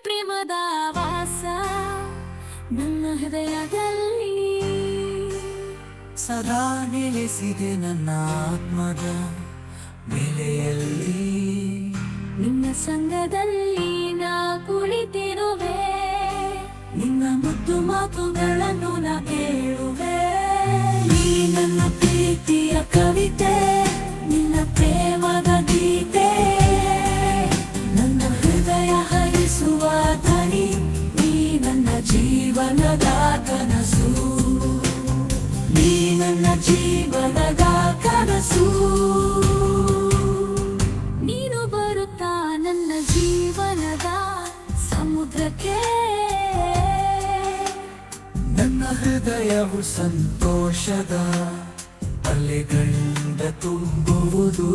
ಪ್ರೇಮದ ವಾಸ ನನ್ನ ಹೃದಯದಲ್ಲಿ ಸದಾ ನೆಲೆಸಿದೆ ನನ್ನ ಆತ್ಮದ ಬೆಲೆಯಲ್ಲಿ. ನಿನ್ನ ಸಂಗದಲ್ಲಿ ನಾ ಕುಳಿತಿರುವೆ, ನಿನ್ನ ಮುದ್ದು ಮಾತುಗಳನ್ನು ನಾ ಕೇಳುವೆ. ನೀ ನನ್ನ ಪ್ರೀತಿಯ ಕವಿತೆ, ನಿನ್ನ ಪ್ರೇಮದ ಗೀತೆ, ನನ್ನ ಹೃದಯ ಹರಿಸುವ ಧ್ವನಿ. ನೀ ನನ್ನ ಜೀವನದ ಕನಸು, ನೀ ನನ್ನ ಜೀವನದ ಕನಸು. ನೀನು ಬರುತ್ತಾ ನನ್ನ ಜೀವನದ ಸಮುದ್ರಕ್ಕೆ, ನನ್ನ ಹೃದಯವು ಸಂತೋಷದ ಅಲೆಗಳಿಂದ ತುಂಬುವುದು.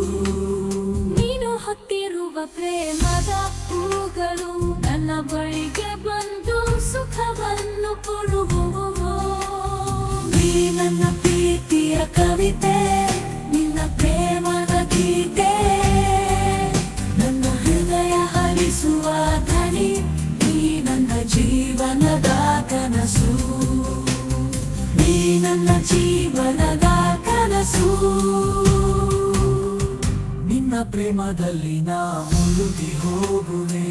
ನೀನು ಹೊತ್ತಿರುವ ಪ್ರೇಮದ ಹೂಗಳು ನನ್ನ ಬಳಿಗೆ ಬಂದು ಸುಖವನ್ನು ಕೊಡುವುದು. ನೀ ನನ್ನ ಪ್ರೀತಿಯ ಕವಿತೆ, ನಿನ್ನ ಪ್ರೇಮದ ಗೀತೆ, ನನ್ನ ಹೃದಯ ಹರಿಸುವ ಧ್ವನಿ. ನೀ ನನ್ನ ಜೀವನದ ಕನಸು, ನೀ ನನ್ನ ಜೀವನದ ಕನಸು. ನಿನ್ನ ಪ್ರೇಮದಲ್ಲಿ ನಾ ಮುಳುಗಿ ಹೋಗುವೆ.